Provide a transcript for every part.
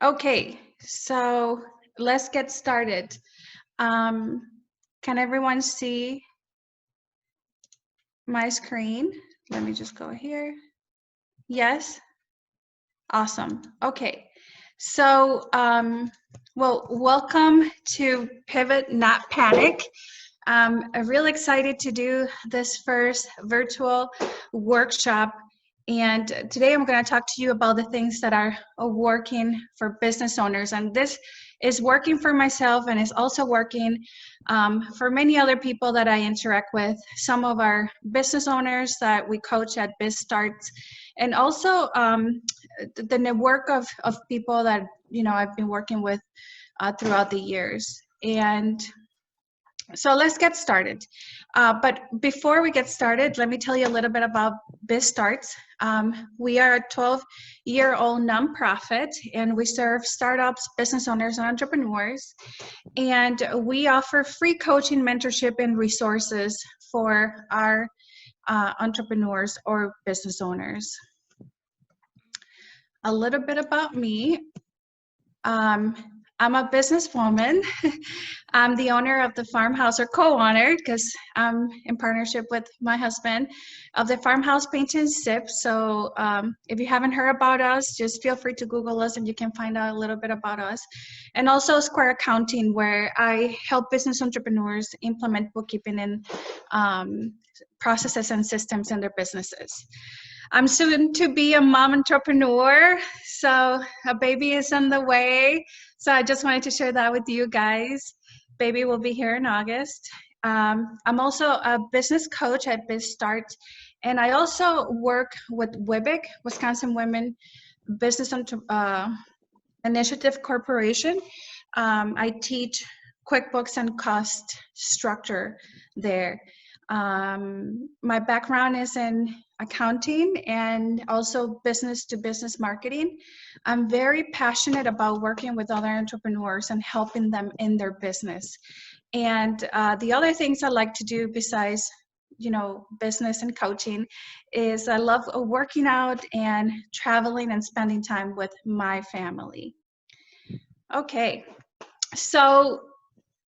Okay, so let's get started. Um, can everyone see my screen? Let me just go here. Yes? Awesome. Okay, so welcome to Pivot Not Panic. I'm really excited to do this first virtual workshop. And today I'm going to talk to you about the things that are working for business owners. And this is working for myself and is also working for many other people that I interact with, some of our business owners that we coach at BizStarts, and also the network of people that, I've been working with throughout the years. And so let's get started. But before we get started, let me tell you a little bit about BizStarts. We are a 12-year-old nonprofit, and we serve startups, business owners, and entrepreneurs. And we offer free coaching, mentorship, and resources for our entrepreneurs or business owners. A little bit about me. I'm a businesswoman. I'm the owner of the farmhouse, or co-owner, because I'm in partnership with my husband, of the Farmhouse Paint and Sip. So if you haven't heard about us, just feel free to Google us and you can find out a little bit about us. And also Square Accounting, where I help business entrepreneurs implement bookkeeping and processes and systems in their businesses. I'm soon to be a mom entrepreneur, so a baby is on the way. So I just wanted to share that with you guys. Baby will be here in August. I'm also a business coach at BizStarts, and I also work with WIBIC, Wisconsin Women Business Initiative Corporation. I teach QuickBooks and cost structure there. My background is in accounting and also business-to-business marketing. I'm very passionate about working with other entrepreneurs and helping them in their business. And the other things I like to do besides, business and coaching is I love working out and traveling and spending time with my family. Okay, so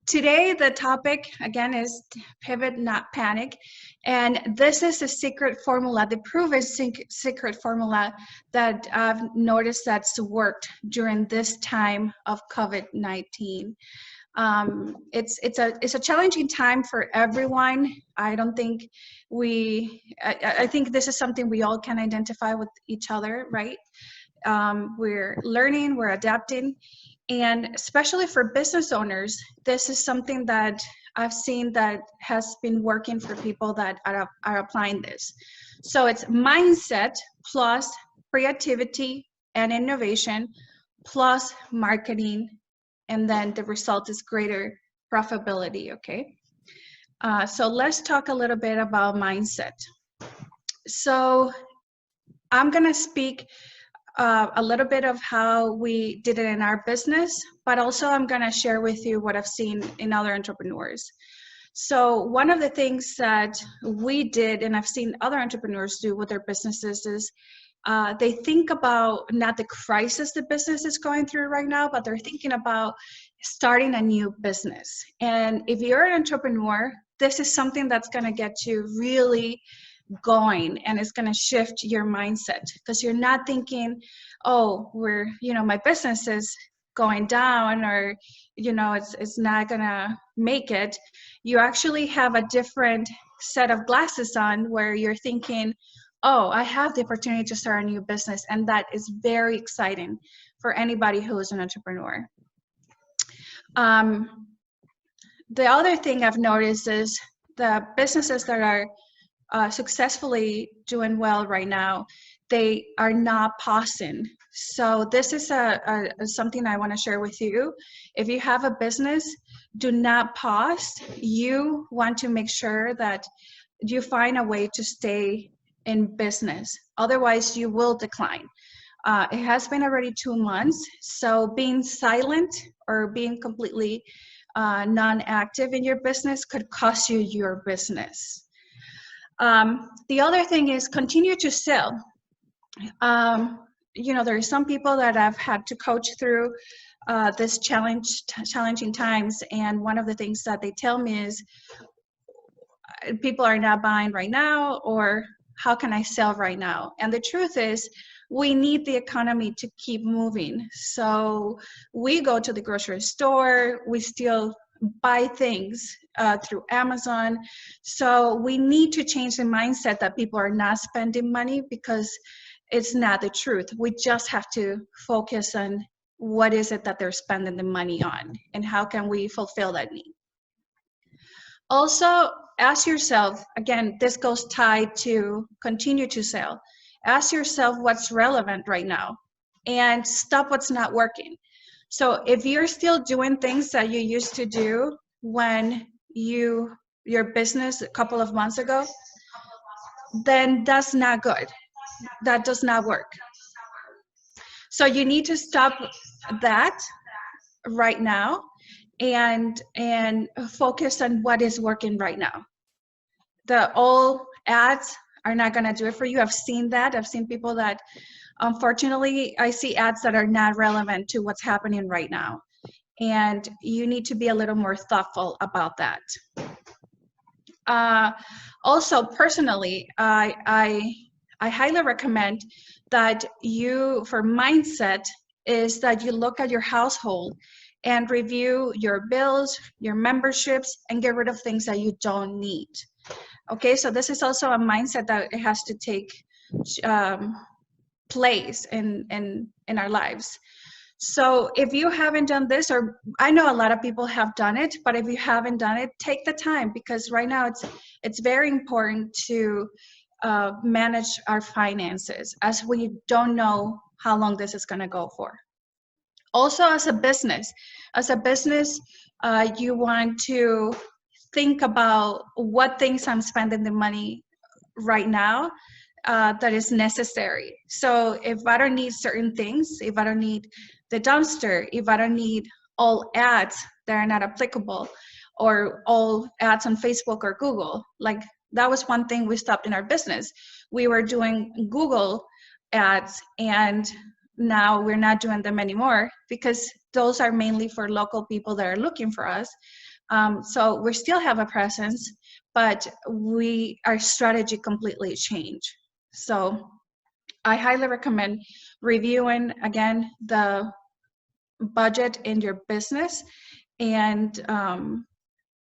today, the topic, again, is Pivot Not Panic. And this is a secret formula, the proven secret formula that I've noticed that's worked during this time of COVID-19. It's a challenging time for everyone. I don't think I think this is something we all can identify with each other, right? We're learning, we're adapting. And especially for business owners, this is something that I've seen that has been working for people that are applying this. So it's mindset plus creativity and innovation plus marketing, and then the result is greater profitability, okay? So let's talk a little bit about mindset. So I'm gonna speak a little bit of how we did it in our business, but also I'm going to share with you what I've seen in other entrepreneurs. So one of the things that we did, and I've seen other entrepreneurs do with their businesses, is they think about not the crisis the business is going through right now, but they're thinking about starting a new business. And if you're an entrepreneur, this is something that's going to get you really going, and it's going to shift your mindset, because you're not thinking, oh, my business is going down, or it's not gonna make it. You actually have a different set of glasses on, where you're thinking, oh, I have the opportunity to start a new business, and that is very exciting for anybody who is an entrepreneur. The other thing I've noticed is the businesses that are successfully doing well right now, they are not pausing. So this is something I want to share with you. If you have a business, do not pause. You want to make sure that you find a way to stay in business. Otherwise, you will decline. It has been already 2 months, so being silent or being completely non-active in your business could cost you your business. The other thing is continue to sell. there are some people that I've had to coach through this challenging times, and one of the things that they tell me is people are not buying right now, or how can I sell right now? And the truth is, we need the economy to keep moving. So we go to the grocery store, we still buy things through Amazon. So we need to change the mindset that people are not spending money, because it's not the truth. We just have to focus on what is it that they're spending the money on, and how can we fulfill that need. Also, ask yourself, again, this goes tied to continue to sell. Ask yourself what's relevant right now and stop what's not working. So if you're still doing things that you used to do when your business a couple of months ago, then that's not good. That does not work. So you need to stop that right now and focus on what is working right now. The all ads are not going to do it for you. I've seen that. I've seen people that, unfortunately, I see ads that are not relevant to what's happening right now. And you need to be a little more thoughtful about that. Also, personally, I highly recommend that you, for mindset, is that you look at your household and review your bills, your memberships, and get rid of things that you don't need. Okay, so this is also a mindset that it has to take place in our lives. So if you haven't done this, or I know a lot of people have done it, but if you haven't done it, take the time, because right now it's very important to manage our finances, as we don't know how long this is going to go for. Also, as a business, you want to think about what things I'm spending the money right now that is necessary. So if I don't need certain things, if I don't need the dumpster, if I don't need all ads that are not applicable, or all ads on Facebook or Google, like that was one thing we stopped in our business. We were doing Google ads, and now we're not doing them anymore, because those are mainly for local people that are looking for us. So we still have a presence, but our strategy completely changed. So I highly recommend reviewing, again, the budget in your business, and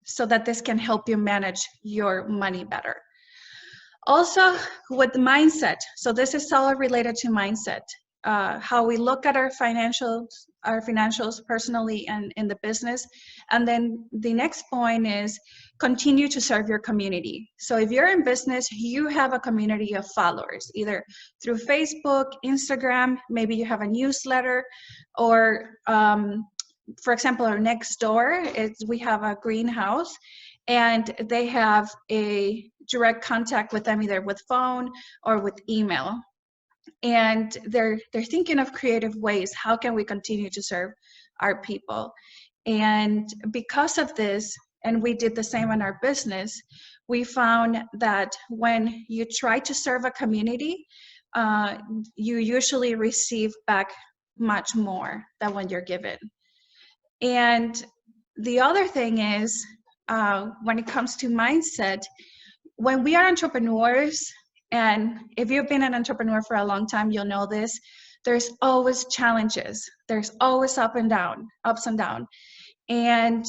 so that this can help you manage your money better. Also, with mindset, so this is all related to mindset, how we look at our financials personally and in the business. And then the next point is continue to serve your community. So if you're in business, you have a community of followers, either through Facebook, Instagram, maybe you have a newsletter, or for example, our next door we have a greenhouse, and they have a direct contact with them, either with phone or with email. And they're thinking of creative ways. How can we continue to serve our people? And because of this, and we did the same in our business, we found that when you try to serve a community, you usually receive back much more than when you're given. And the other thing is, when it comes to mindset, when we are entrepreneurs, and if you've been an entrepreneur for a long time, you'll know this, there's always challenges. There's always ups and downs. And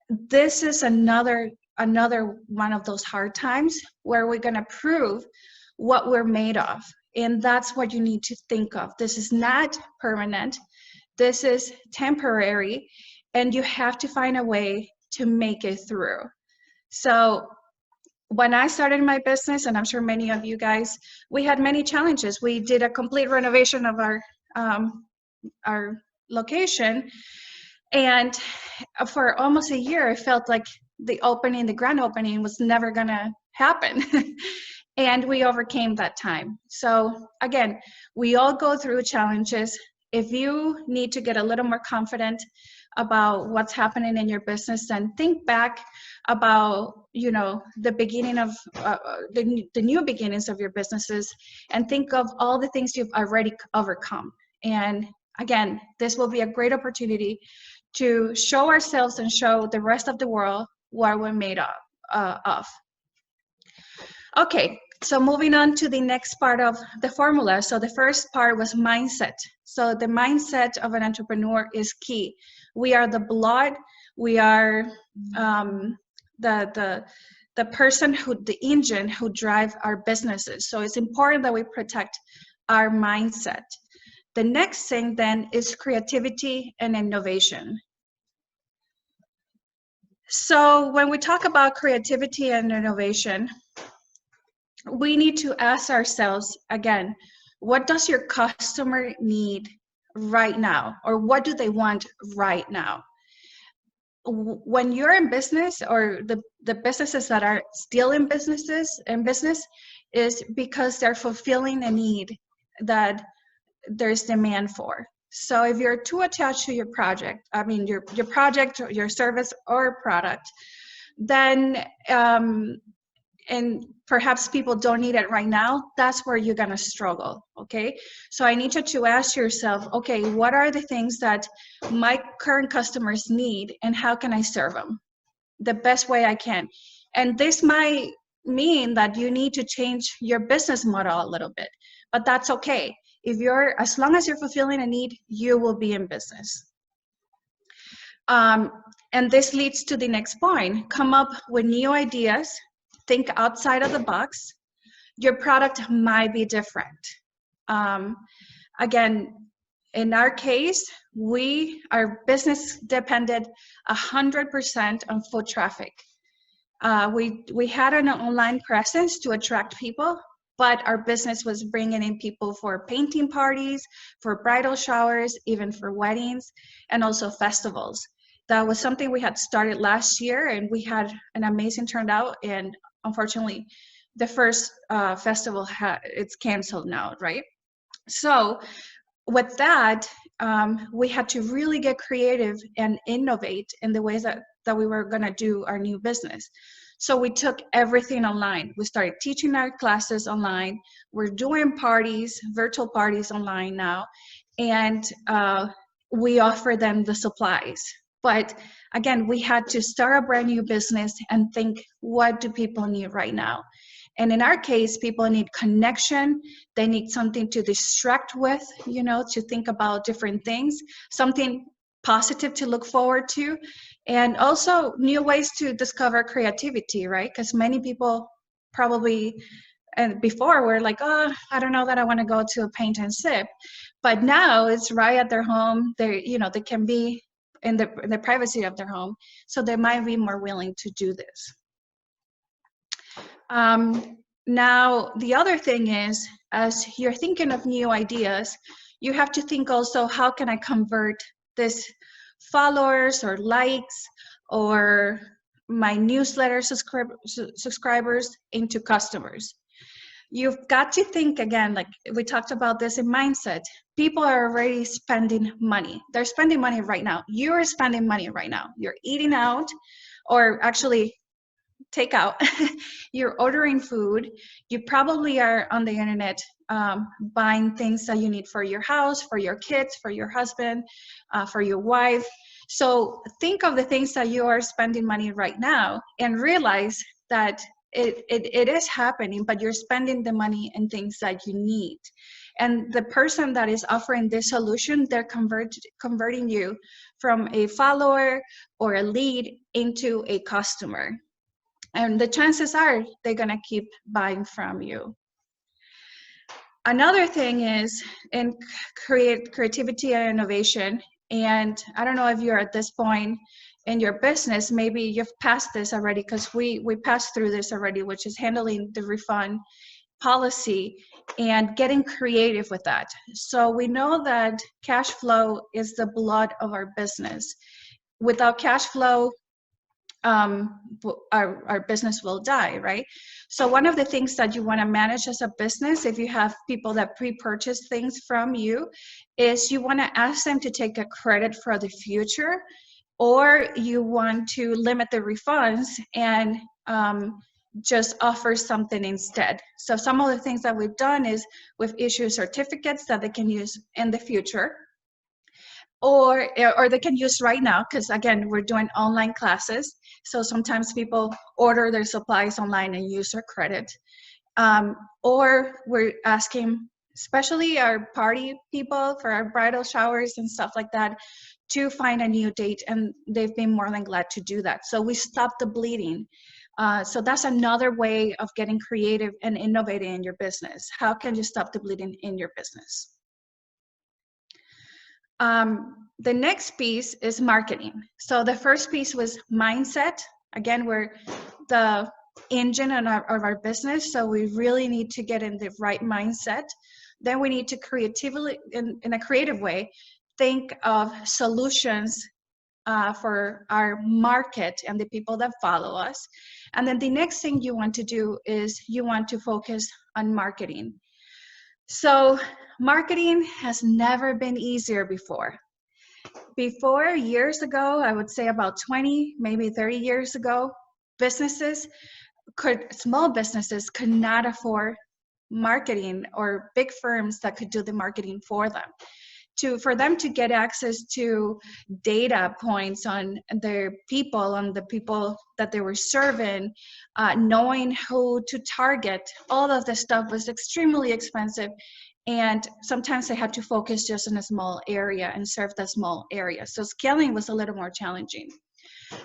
this is another one of those hard times where we're going to prove what we're made of. And that's what you need to think of. This is not permanent. This is temporary. And you have to find a way to make it through. So when I started my business, and I'm sure many of you guys, we had many challenges. We did a complete renovation of our location, and for almost a year, it felt like the grand opening was never gonna happen. And we overcame that time. So again, we all go through challenges. If you need to get a little more confident about what's happening in your business, and think back about, you know, the beginning of the new beginnings of your businesses, and think of all the things you've already overcome. And again, this will be a great opportunity to show ourselves and show the rest of the world what we're made of. Okay, so moving on to the next part of the formula. So the first part was mindset. So the mindset of an entrepreneur is key. We are the blood. We are the person the engine who drive our businesses. So it's important that we protect our mindset. The next thing then is creativity and innovation. So when we talk about creativity and innovation, we need to ask ourselves again, what does your customer need right now? Or what do they want right now? When you're in business, or the businesses that are still in business is because they're fulfilling a need that there's demand for. So if you're too attached to your project, I mean your project, or your service or product, then and perhaps people don't need it right now, that's where you're gonna struggle, okay? So I need you to ask yourself, okay, what are the things that my current customers need, and how can I serve them the best way I can? And this might mean that you need to change your business model a little bit, but that's okay. As long as you're fulfilling a need, you will be in business. And this leads to the next point. Come up with new ideas. Think outside of the box. Your product might be different. Again, in our case, our business depended 100% on foot traffic. We had an online presence to attract people, but our business was bringing in people for painting parties, for bridal showers, even for weddings, and also festivals. That was something we had started last year, and we had an amazing turnout. And unfortunately, the first festival it's canceled now, right? So with that, we had to really get creative and innovate in the ways that we were going to do our new business. So we took everything online. We started teaching our classes online. We're doing parties, virtual parties online now, and we offer them the supplies. But again, we had to start a brand new business and think, what do people need right now? And in our case, people need connection. They need something to distract with, you know, to think about different things, something positive to look forward to, and also new ways to discover creativity, right? Because many people probably, and before were like, oh, I don't know that I want to go to a paint and sip. But now it's right at their home. They can be in the privacy of their home. So they might be more willing to do this. Now, the other thing is, as you're thinking of new ideas, you have to think also, how can I convert this followers or likes or my newsletter subscribers into customers? You've got to think again, like we talked about this in mindset. People are already spending money. They're spending money right now. You're spending money right now. You're eating out, or actually takeout. You're ordering food. You probably are on the internet buying things that you need for your house, for your kids, for your husband, for your wife. So think of the things that you are spending money right now, and realize that it is happening, but you're spending the money in things that you need. And the person that is offering this solution, they're converting you from a follower or a lead into a customer. And the chances are they're going to keep buying from you. Another thing is in creativity and innovation. And I don't know if you're at this point in your business, maybe you've passed this already, because we passed through this already, which is handling the refund policy and getting creative with that. So we know that cash flow is the blood of our business. Without cash flow, our business will die, right? So one of the things that you want to manage as a business, if you have people that pre-purchase things from you, is you want to ask them to take a credit for the future, or you want to limit the refunds and just offer something instead. So some of the things that we've done is we've issued certificates that they can use in the future, or they can use right now, because again, we're doing online classes. So sometimes people order their supplies online and use their credit. Or we're asking, especially our party people for our bridal showers and stuff like that, to find a new date, and they've been more than glad to do that. So we stop the bleeding. So that's another way of getting creative and innovating in your business. How can you stop the bleeding in your business? The next piece is marketing. So the first piece was mindset. Again, we're the engine of our business, so we really need to get in the right mindset. Then we need to creatively, in a creative way, think of solutions for our market and the people that follow us. And then the next thing you want to do is you want to focus on marketing. So marketing has never been easier before. Before, years ago, I would say about 20, maybe 30 years ago, small businesses could not afford marketing, or big firms that could do the marketing for them. For them to get access to data points on their people, on the people that they were serving, knowing who to target, all of this stuff was extremely expensive. And sometimes they had to focus just in a small area and serve that small area. So scaling was a little more challenging.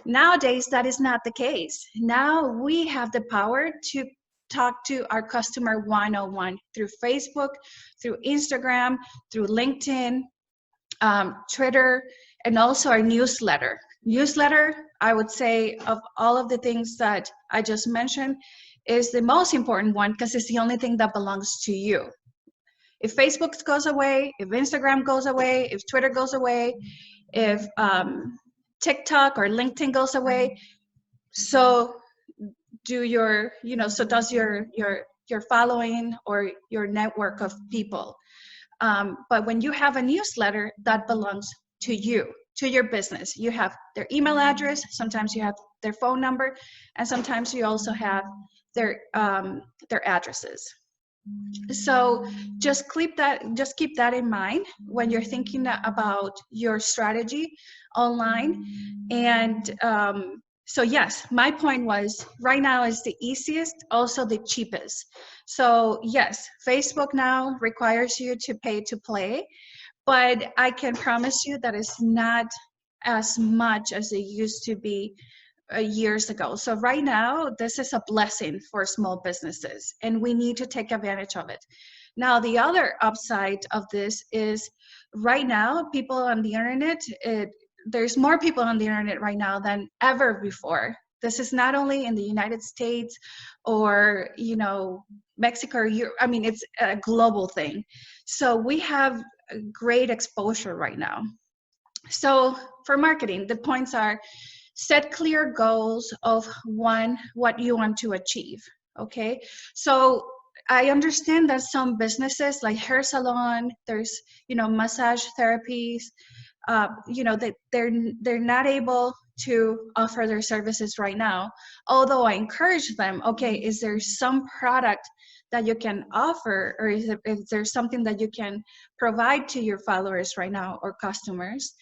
Nowadays, that is not the case. Now we have the power to talk to our customer one-on-one through Facebook, through Instagram, through LinkedIn, Twitter, and also our newsletter. Newsletter, I would say, of all of the things that I just mentioned, is the most important one, because it's the only thing that belongs to you. If Facebook goes away, if Instagram goes away, if Twitter goes away, if TikTok or LinkedIn goes away, so does your following or your network of people. But when you have a newsletter, that belongs to you, to your business. You have their email address, sometimes you have their phone number, and sometimes you also have their addresses. So just keep that in mind when you're thinking about your strategy online. And so yes, my point was, right now is the easiest, also the cheapest. So yes, Facebook now requires you to pay to play, but I can promise you that it's not as much as it used to be years ago. So right now, this is a blessing for small businesses, and we need to take advantage of it. Now, the other upside of this is, right now, people on the internet, there's more people on the internet right now than ever before. This is not only in the United States or, Mexico or Europe. I mean, it's a global thing. So we have great exposure right now. So for marketing, the points are: set clear goals of what you want to achieve. Okay, so I understand that some businesses like hair salon, there's massage therapies, that they're not able to offer their services right now. Although I encourage them, okay, is there some product that you can offer, or is there something that you can provide to your followers right now or customers?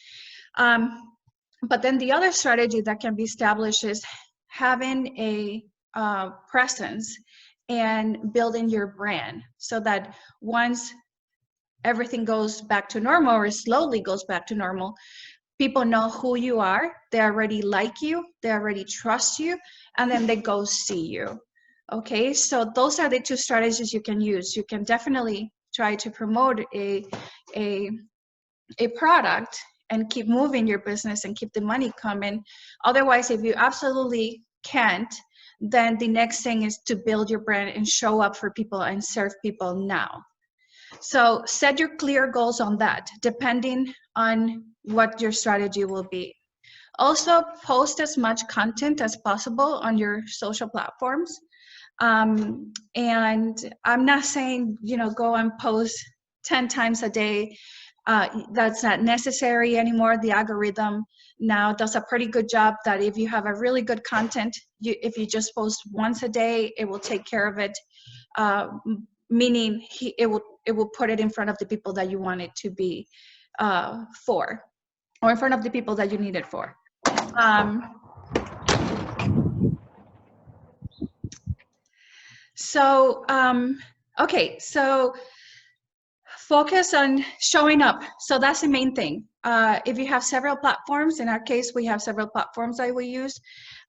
But then the other strategy that can be established is having a presence and building your brand, so that once everything goes back to normal, or slowly goes back to normal, people know who you are, they already like you, they already trust you, and then they go see you. Okay, so those are the two strategies you can use. You can definitely try to promote a product and keep moving your business and keep the money coming. Otherwise, if you absolutely can't, then the next thing is to build your brand and show up for people and serve people now. So set your clear goals on that, depending on what your strategy will be. Also, post as much content as possible on your social platforms. And I'm not saying, go and post 10 times a day. That's not necessary anymore. The algorithm now does a pretty good job that if you have a really good content, if you just post once a day, it will take care of it. Meaning it will put it in front of the people that you want it to be for, or in front of the people that you need it for. Okay, so focus on showing up. So that's the main thing. If you have several platforms, in our case, we have several platforms that we use.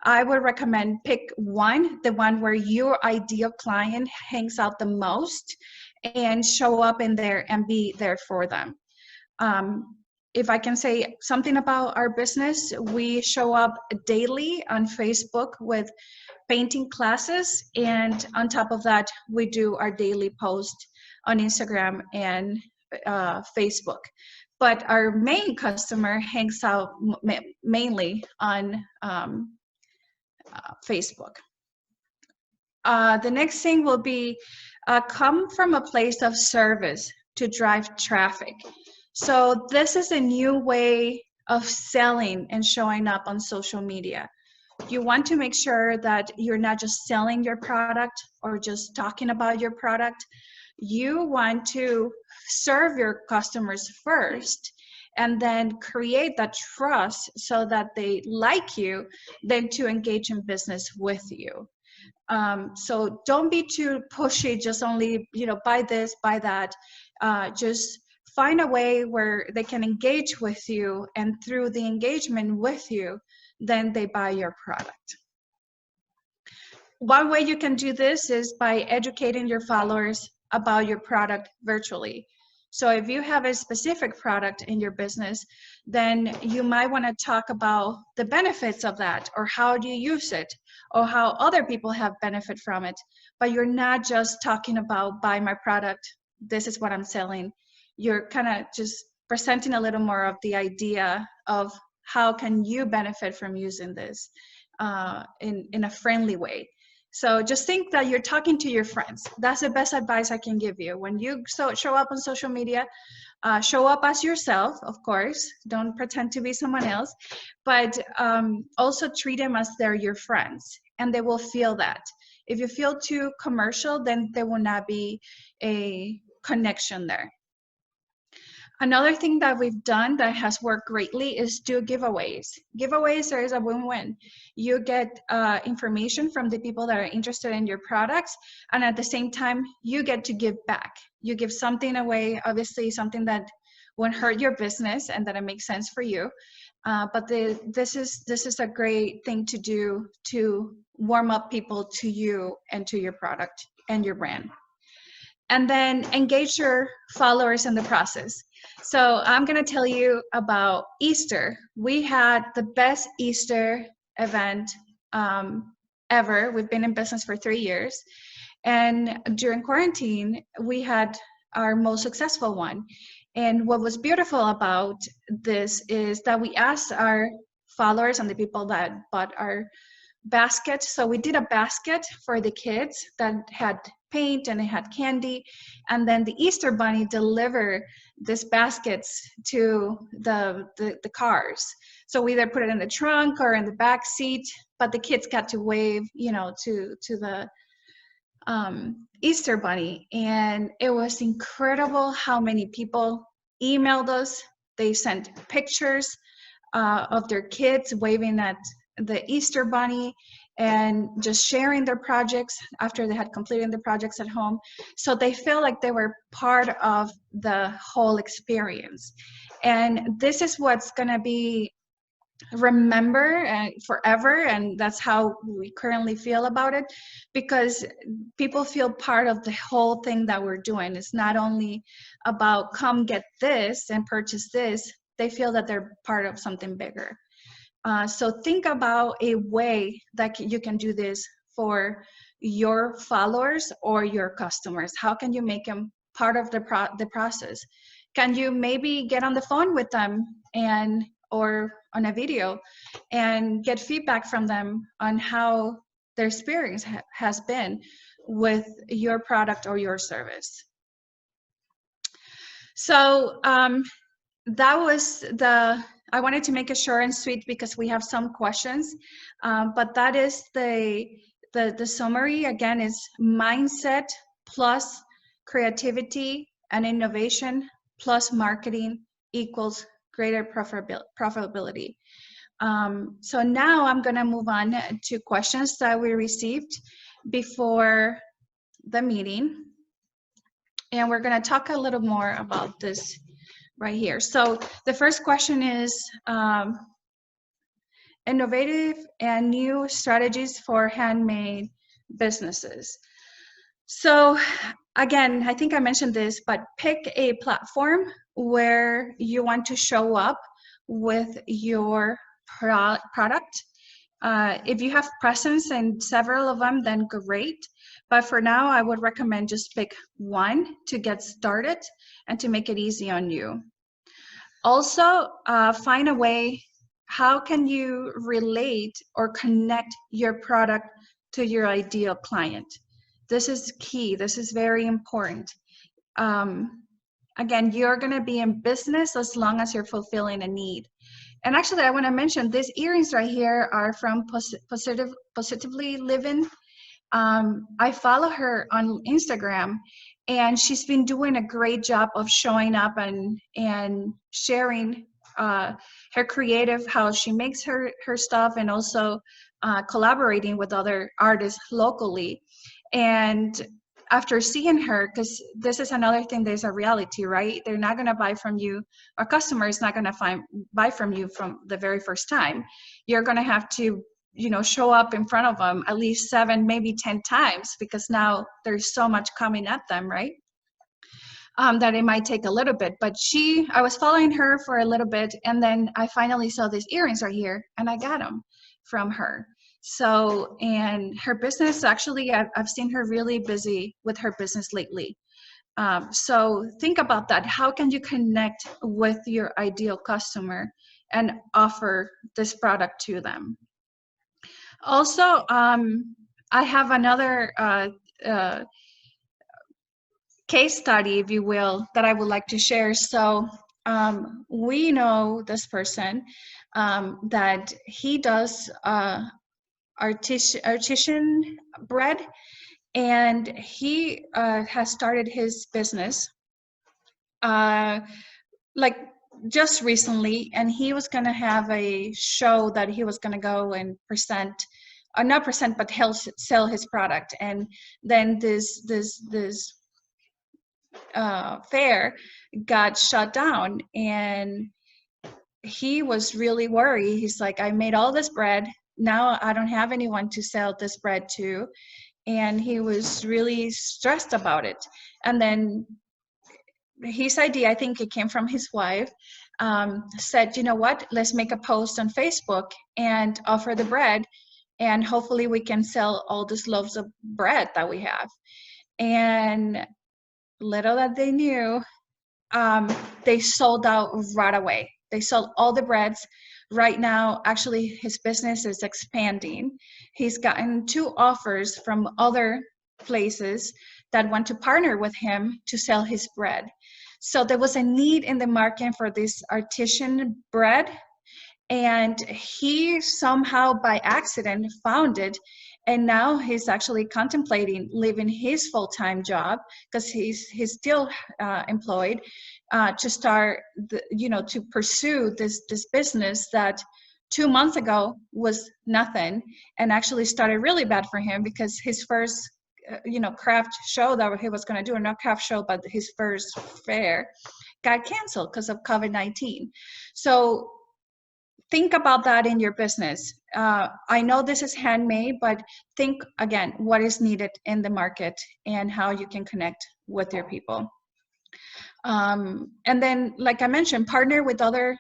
I would recommend pick one, the one where your ideal client hangs out the most, and show up in there and be there for them. If I can say something about our business, we show up daily on Facebook with painting classes, and on top of that, we do our daily post on Instagram and Facebook. But our main customer hangs out mainly on Facebook. The next thing will be come from a place of service to drive traffic. So this is a new way of selling and showing up on social media. You want to make sure that you're not just selling your product or just talking about your product. You want to serve your customers first and then create that trust so that they like you, then to engage in business with you. So don't be too pushy, just only, buy this, buy that. Just find a way where they can engage with you, and through the engagement with you, then they buy your product. One way you can do this is by educating your followers about your product virtually. So if you have a specific product in your business, then you might want to talk about the benefits of that, or how do you use it, or how other people have benefit from it. But you're not just talking about buy my product, this is what I'm selling. You're kind of just presenting a little more of the idea of how can you benefit from using this in a friendly way. So just think that you're talking to your friends. That's the best advice I can give you. When you show up on social media, show up as yourself, of course. Don't pretend to be someone else, but also treat them as they're your friends, and they will feel that. If you feel too commercial, then there will not be a connection there. Another thing that we've done that has worked greatly is do giveaways. Giveaways are a win-win. You get information from the people that are interested in your products, and at the same time, you get to give back. You give something away, obviously something that won't hurt your business and that it makes sense for you. But this is a great thing to do to warm up people to you and to your product and your brand. And then engage your followers in the process. So I'm going to tell you about Easter. We had the best Easter event ever. We've been in business for 3 years. And during quarantine, we had our most successful one. And what was beautiful about this is that we asked our followers and the people that bought our basket. So we did a basket for the kids that had paint and it had candy, and then the Easter Bunny delivered these baskets to the cars. So we either put it in the trunk or in the back seat, but the kids got to wave, to the Easter Bunny. And it was incredible how many people emailed us. They sent pictures of their kids waving at the Easter Bunny and just sharing their projects after they had completed the projects at home. So they feel like they were part of the whole experience. And this is what's going to be remembered forever, and that's how we currently feel about it, because people feel part of the whole thing that we're doing. It's not only about come get this and purchase this, they feel that they're part of something bigger. So think about a way that you can do this for your followers or your customers. How can you make them part of the process? Can you maybe get on the phone with them and or on a video and get feedback from them on how their experience has been with your product or your service. So that was I wanted to make it short and sweet because we have some questions, but that is the summary. Again, is mindset plus creativity and innovation plus marketing equals greater profitability. So now I'm going to move on to questions that we received before the meeting. And we're going to talk a little more about this right here. So the first question is innovative and new strategies for handmade businesses. So again, I think I mentioned this, but pick a platform where you want to show up with your product. If you have presence in several of them, then great. But for now, I would recommend just pick one to get started and to make it easy on you. Also, find a way, how can you relate or connect your product to your ideal client? This is key. This is very important. Again, you're going to be in business as long as you're fulfilling a need. And actually, I want to mention these earrings right here are from Positively Living. I follow her on Instagram, and she's been doing a great job of showing up and sharing her creative, how she makes her stuff, and also collaborating with other artists locally. And after seeing her, because this is another thing, there's a reality, right? They're not going to buy from you. Our customer is not going to buy from you from the very first time. You're going to have to, show up in front of them at least 7, maybe 10 times, because now there's so much coming at them, right? That it might take a little bit. But I was following her for a little bit, and then I finally saw these earrings right here, and I got them from her. So, and her business, actually, I've seen her really busy with her business lately. So think about that. How can you connect with your ideal customer and offer this product to them? Also, I have another case study, if you will, that I would like to share. So we know this person that he does artisan bread, and he has started his business like just recently, and he was going to have a show that he was going to go and present, not present, but he'll sell his product. And then this fair got shut down, and he was really worried. He's like, I made all this bread, now I don't have anyone to sell this bread to. And he was really stressed about it. And then his idea, I think it came from his wife, said, you know what, let's make a post on Facebook and offer the bread, and hopefully we can sell all these loaves of bread that we have. And little that they knew, they sold out right away. They sold all the breads. Right now, actually, his business is expanding. He's gotten 2 offers from other places that want to partner with him to sell his bread. So there was a need in the market for this artisan bread, and he somehow by accident found it. And now he's actually contemplating leaving his full-time job, because he's still employed, to start to pursue this business that 2 months ago was nothing, and actually started really bad for him, because his first craft show that he was going to do, or not craft show, but his first fair got canceled because of COVID-19. So think about that in your business. I know this is handmade, but think again, what is needed in the market and how you can connect with your people. And then, like I mentioned, partner with other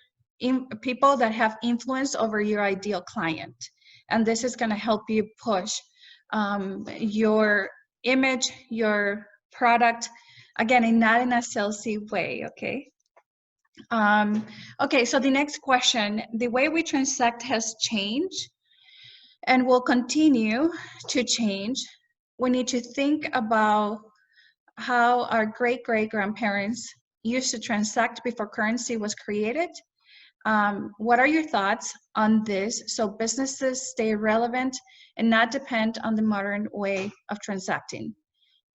people that have influence over your ideal client. And this is going to help you push your image, your product, again, not in a salesy way, okay? Okay, so the next question, the way we transact has changed and will continue to change. We need to think about how our great-great-grandparents used to transact before currency was created. What are your thoughts on this so businesses stay relevant and not depend on the modern way of transacting?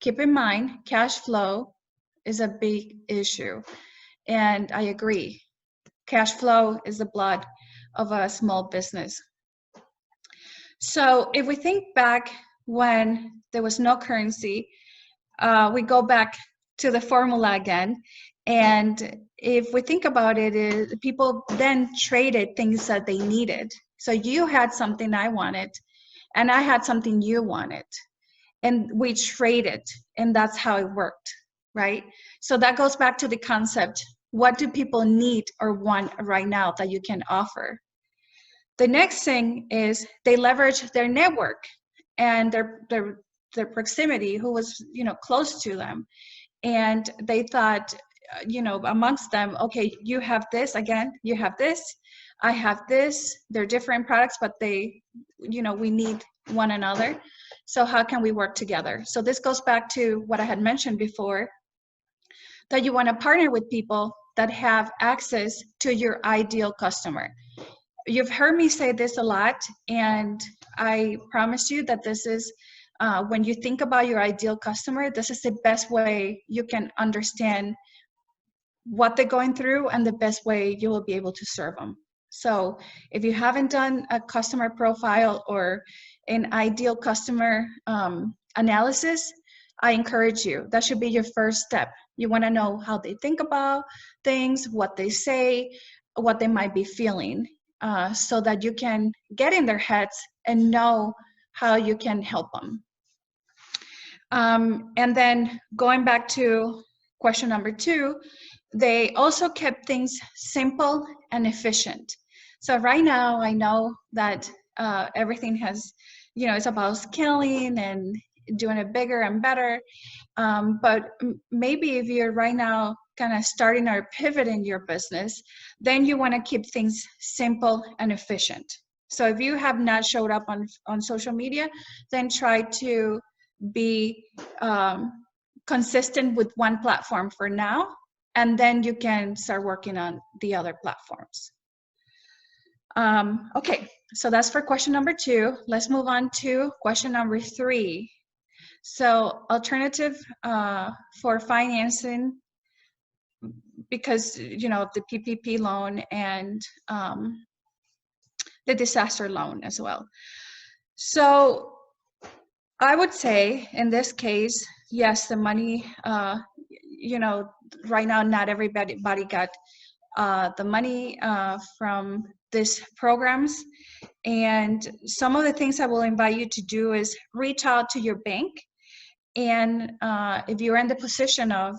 Keep in mind, cash flow is a big issue, and I agree. Cash flow is the blood of a small business. So if we think back when there was no currency, we go back to the formula again. And if we think about it, people then traded things that they needed. So you had something I wanted, and I had something you wanted. And we traded, and that's how it worked, right? So that goes back to the concept, what do people need or want right now that you can offer? The next thing is they leverage their network and their proximity, who was close to them, and they thought amongst them, okay, you have this, again, you have this, I have this. They're different products, but they we need one another. So how can we work together? So this goes back to what I had mentioned before, that you want to partner with people that have access to your ideal customer. You've heard me say this a lot, and I promise you that this is, when you think about your ideal customer, this is the best way you can understand what they're going through and the best way you will be able to serve them. So if you haven't done a customer profile or an ideal customer analysis, I encourage you. That should be your first step. You want to know how they think about things, what they say, what they might be feeling, so that you can get in their heads and know how you can help them. And then going back to question number 2, they also kept things simple and efficient. So right now, I know that everything has, it's about scaling and doing it bigger and better. But maybe if you're right now kind of starting or pivoting your business, then you want to keep things simple and efficient. So if you have not showed up on social media, then try to be consistent with one platform for now, and then you can start working on the other platforms. Okay, so that's for question number 2. Let's move on to question number 3. So alternative for financing, because the PPP loan and the disaster loan as well. So I would say in this case, yes, the money, right now not everybody got the money from these programs. And some of the things I will invite you to do is reach out to your bank. And if you're in the position of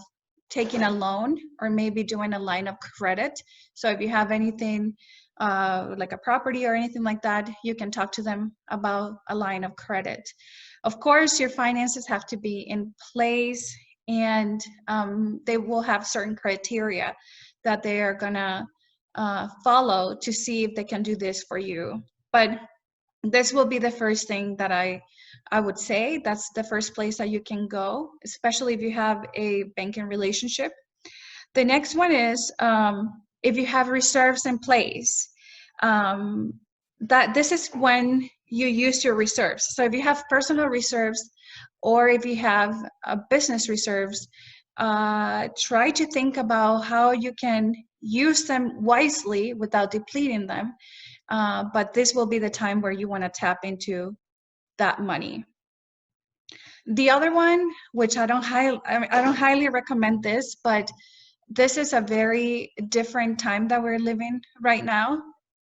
taking a loan or maybe doing a line of credit, so if you have anything like a property or anything like that, you can talk to them about a line of credit. Of course, your finances have to be in place, and they will have certain criteria that they are gonna follow to see if they can do this for you. But this will be the first thing that I would say. That's the first place that you can go, especially if you have a banking relationship. The next one is if you have reserves in place. That this is when you use your reserves. So if you have personal reserves or if you have business reserves, try to think about how you can use them wisely without depleting them. But this will be the time where you want to tap into that money. The other one, which I don't highly recommend this, but this is a very different time that we're living right now.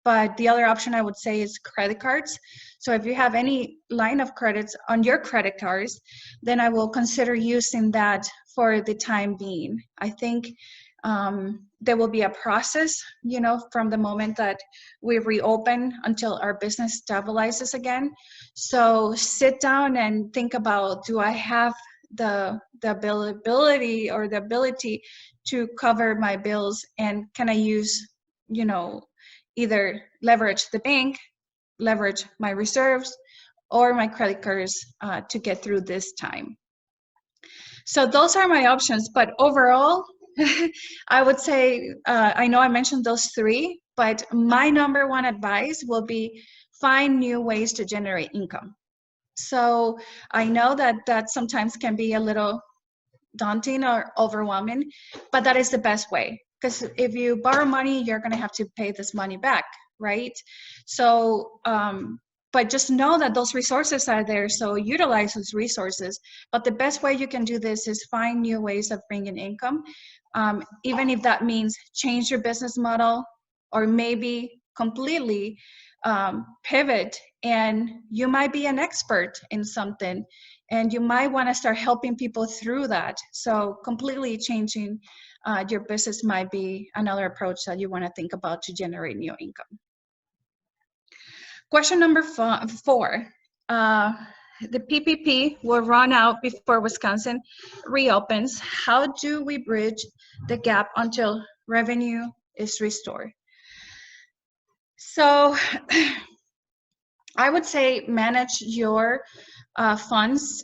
But the other option I would say is credit cards. So if you have any line of credits on your credit cards, then I will consider using that for the time being. I think there will be a process, from the moment that we reopen until our business stabilizes again. So sit down and think about, do I have the ability or the ability to cover my bills, and can I use, you know, either leverage the bank, leverage my reserves, or my credit cards to get through this time. So those are my options, but overall, I would say, I know I mentioned those three, but my number one advice will be find new ways to generate income. So I know that that sometimes can be a little daunting or overwhelming, but that is the best way. Because if you borrow money, you're going to have to pay this money back, right? So, but just know that those resources are there, so utilize those resources. But the best way you can do this is find new ways of bringing income, even if that means change your business model, or maybe completely pivot, and you might be an expert in something, and you might want to start helping people through that. So completely changing your business might be another approach that you want to think about to generate new income. Question number 4. The PPP will run out before Wisconsin reopens. How do we bridge the gap until revenue is restored? So I would say manage your funds,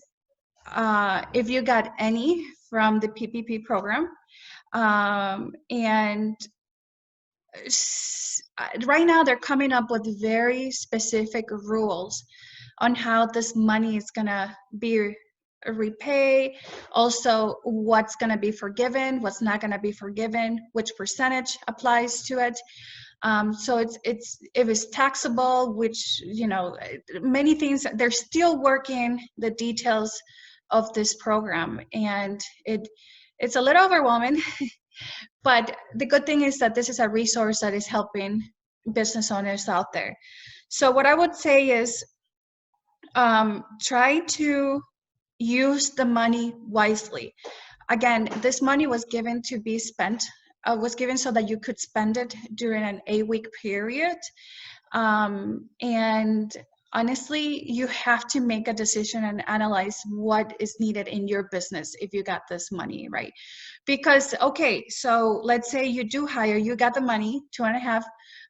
if you got any from the PPP program. And right now they're coming up with very specific rules on how this money is gonna be repay, also what's gonna be forgiven, what's not gonna be forgiven, which percentage applies to it. So it's if it's taxable, which, you know, many things. They're still working the details of this program, and it's a little overwhelming. But the good thing is that this is a resource that is helping business owners out there. So what I would say is, try to use the money wisely. Again, this money was given to be spent, was given so that you could spend it during an 8-week period. And honestly, you have to make a decision and analyze what is needed in your business if you got this money, right? Because, okay, so let's say you do hire, you got the money, 2.5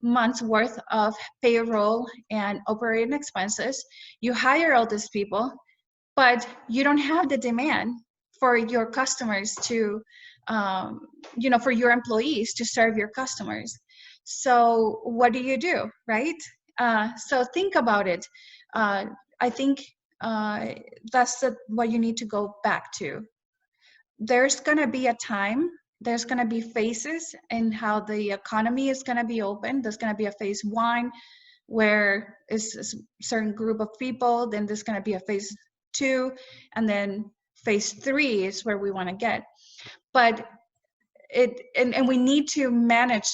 months worth of payroll and operating expenses. You hire all these people, but you don't have the demand for your customers to, you know, for your employees to serve your customers. So what do, right? So think about it. I think that's what you need to go back to. There's going to be a time, there's going to be phases in how the economy is going to be open. There's going to be a phase 1 where it's a certain group of people, then there's going to be a phase 2, and then phase 3 is where we want to get. But and we need to manage,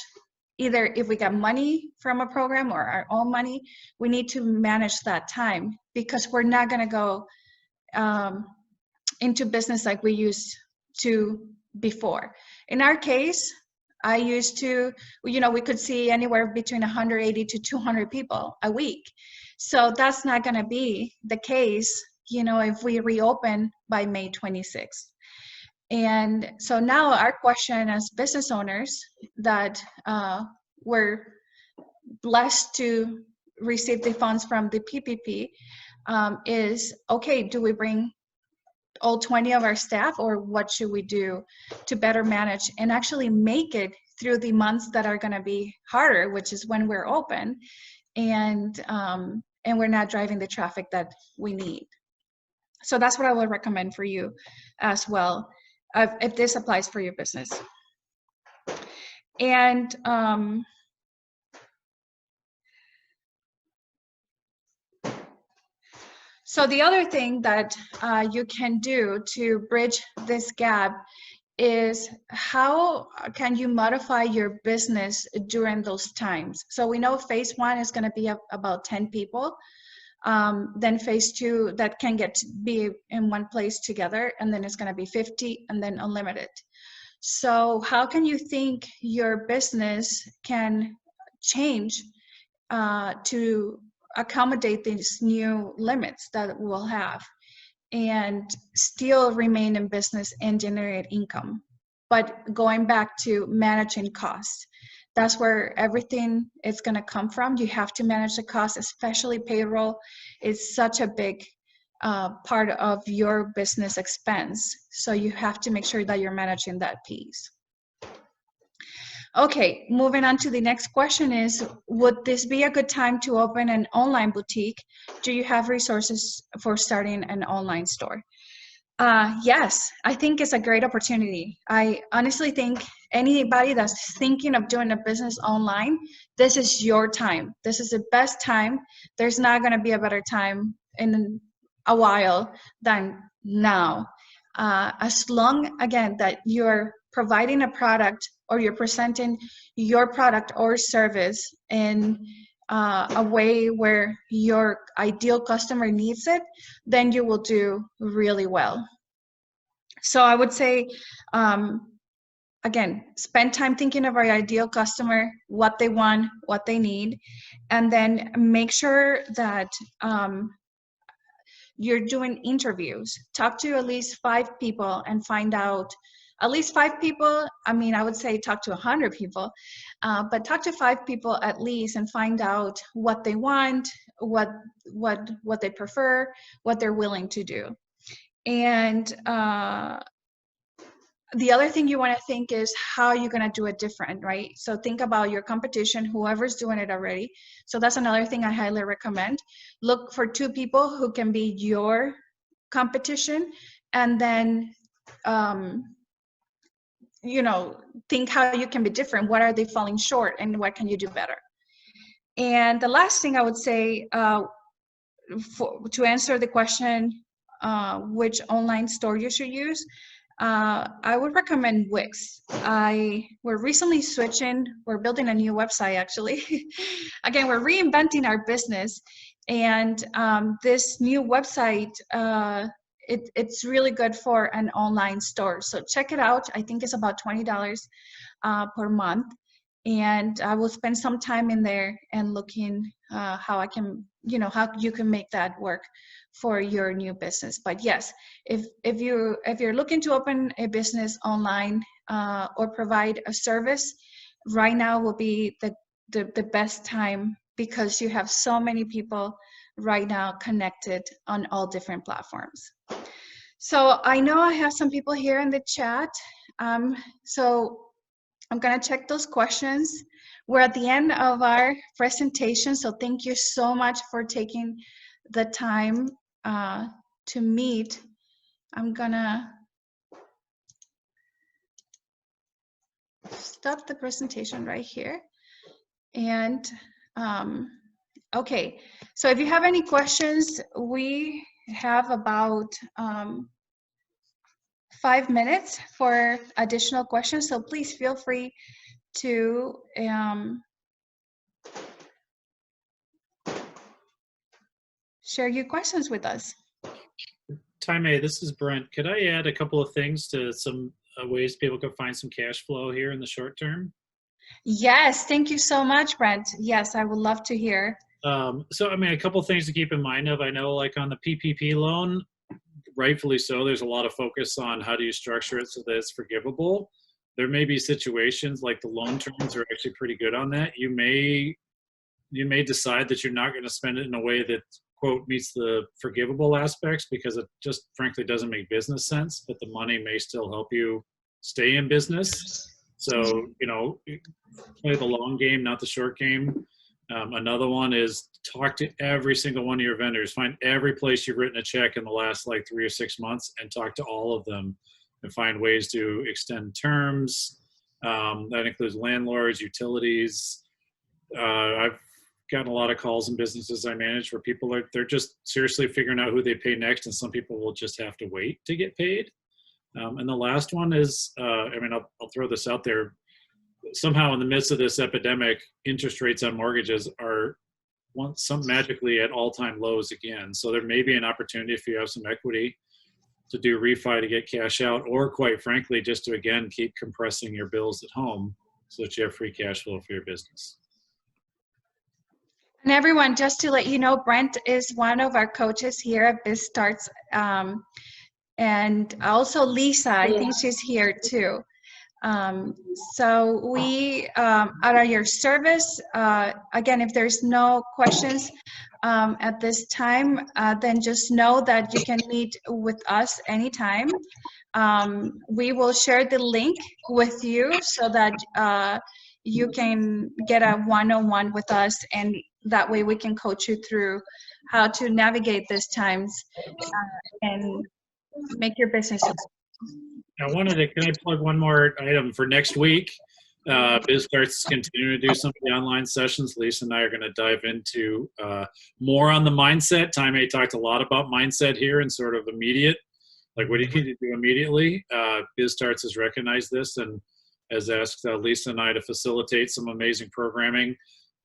either if we got money from a program or our own money, we need to manage that time, because we're not going to go into business like we used to before. In our case, I used to, you know, we could see anywhere between 180 to 200 people a week. So that's not going to be the case, you know, if we reopen by May 26th. And so now our question as business owners that were blessed to receive the funds from the PPP is, okay, do we bring all 20 of our staff, or what should we do to better manage and actually make it through the months that are going to be harder, which is when we're open, and we're not driving the traffic that we need. So that's what I would recommend for you as well, if this applies for your business. And so the other thing that you can do to bridge this gap is, how can you modify your business during those times? So we know phase 1 is going to be about 10 people. Then phase 2, that can be in one place together, and then it's going to be 50, and then unlimited. So how can you think your business can change to accommodate these new limits that we'll have? and still remain in business and generate income. But going back to managing costs, that's where everything is going to come from. You have to manage the costs, especially payroll is such a big part of your business expense. So you have to make sure that you're managing that piece. Okay, moving on to the next question is, would this be a good time to open an online boutique? Do you have resources for starting an online store? Yes, I think it's a great opportunity. I honestly think anybody that's thinking of doing a business online, this is your time. This is the best time. There's not going to be a better time in a while than now. As long, again, that you're providing a product or you're presenting your product or service in a way where your ideal customer needs it, then you will do really well. So I would say, again, spend time thinking of our ideal customer, what they want, what they need, and then make sure that you're doing interviews. Talk to at least 5 people and find out, at least 5 people, I mean, I would say talk to 100 people, but talk to 5 people at least and find out what they want, what they prefer, what they're willing to do. And the other thing you want to think is how you're going to do it different, right? So think about your competition, whoever's doing it already. So that's another thing I highly recommend. Look for 2 people who can be your competition, and then you know, think how you can be different. What are they falling short, and what can you do better? And the last thing I would say, to answer the question, which online store you should use, I would recommend Wix. We're recently switching, we're building a new website actually. Again, we're reinventing our business, and this new website, it's really good for an online store. So check it out. I think it's about $20 per month. And I will spend some time in there and looking how I can, you know, how you can make that work for your new business. But yes, if you're looking to open a business online or provide a service, right now will be the best time, because you have so many people right now connected on all different platforms. So I know I have some people here in the chat. So I'm going to check those questions. We're at the end of our presentation, so thank you so much for taking the time to meet. I'm going to stop the presentation right here. And okay, so if you have any questions, we have about 5 minutes for additional questions, so please feel free to share your questions with us. Thaime, this is Brent. Could I add a couple of things to some ways people can find some cash flow here in the short term? Yes, thank you so much, Brent. Yes, I would love to hear. So, I mean, a couple of things to keep in mind of. I know, like on the PPP loan, rightfully so, there's a lot of focus on how do you structure it so that it's forgivable. There may be situations like the loan terms are actually pretty good on that. You may decide that you're not going to spend it in a way that, quote, meets the forgivable aspects, because it just frankly doesn't make business sense, but the money may still help you stay in business. So, you know, play the long game, not the short game. Another one is talk to every single one of your vendors. Find every place you've written a check in the last like 3 or 6 months and talk to all of them and find ways to extend terms. That includes landlords, utilities. I've gotten a lot of calls in businesses I manage where people they're just seriously figuring out who they pay next, and some people will just have to wait to get paid. And the last one is, I mean, I'll throw this out there. Somehow in the midst of this epidemic, interest rates on mortgages are magically at all-time lows again. So there may be an opportunity, if you have some equity, to do refi to get cash out, or quite frankly, just to, again, keep compressing your bills at home so that you have free cash flow for your business. And everyone, just to let you know, Brent is one of our coaches here at BizStarts. And also Lisa, I think she's here too. So we are at your service. Again, if there's no questions at this time, then just know that you can meet with us anytime. We will share the link with you so that you can get a one-on-one with us, and that way we can coach you through how to navigate these times and make your business successful. Can I plug one more item for next week? BizStarts is continuing to do some of the online sessions. Lisa and I are going to dive into more on the mindset. Thaime talked a lot about mindset here and sort of immediate, like what do you need to do immediately? BizStarts has recognized this and has asked Lisa and I to facilitate some amazing programming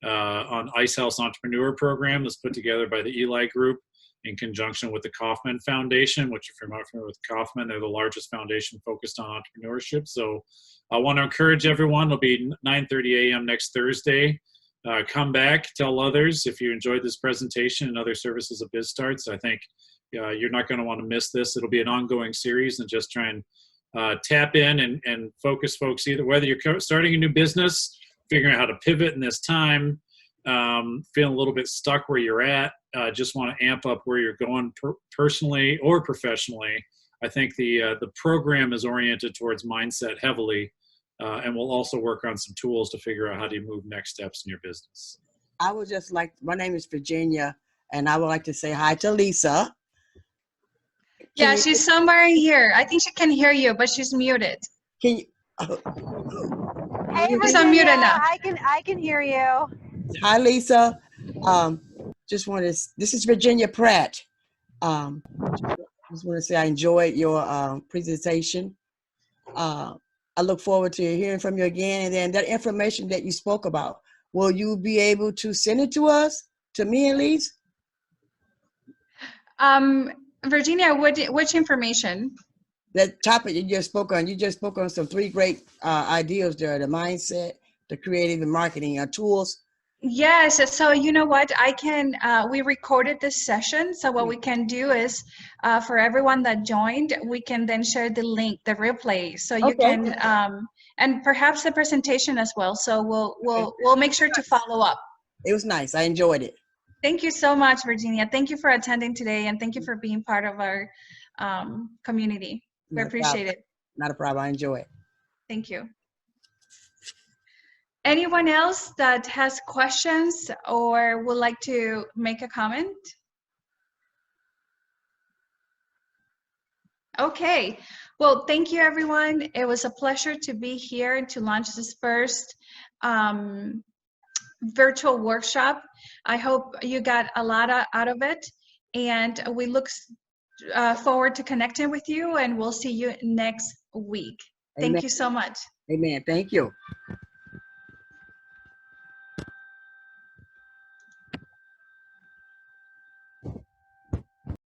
on Ice House Entrepreneur Program that's put together by the Eli Group in conjunction with the Kauffman Foundation, which if you're not familiar with Kauffman, they're the largest foundation focused on entrepreneurship. So I want to encourage everyone. It'll be 9:30 a.m. next Thursday. Come back, tell others if you enjoyed this presentation and other services of BizStarts. I think you're not going to want to miss this. It'll be an ongoing series, and just try and tap in and focus folks, either whether you're starting a new business, figuring out how to pivot in this time, feeling a little bit stuck where you're at, just want to amp up where you're going personally or professionally. I think the program is oriented towards mindset heavily, and we'll also work on some tools to figure out how do you move next steps in your business. I would just like, my name is Virginia, and I would like to say hi to Lisa. Yeah, she's somewhere here. I think she can hear you, but she's muted. Can you? Hey, She's Virginia, unmuted now. I can hear you. Hi, Lisa. Just want to. This is Virginia Pratt. Just want to say I enjoyed your presentation. I look forward to hearing from you again. And then that information that you spoke about, will you be able to send it to us, to me at least? Virginia, which information? That topic you just spoke on some 3 great ideas there: the mindset, the creative and marketing tools. Yes, so you know what, I can, we recorded this session, so what we can do is, for everyone that joined, we can then share the link, the replay, so you can, and perhaps the presentation as well, so we'll make sure to follow up. It was nice, I enjoyed it. Thank you so much, Virginia. Thank you for attending today, and thank you for being part of our community. We appreciate it. Not a problem, I enjoy it. Thank you. Anyone else that has questions or would like to make a comment? Okay, well, thank you everyone. It was a pleasure to be here and to launch this first virtual workshop. I hope you got a lot out of it, and we look forward to connecting with you, and we'll see you next week. Amen. Thank you so much. Amen, thank you.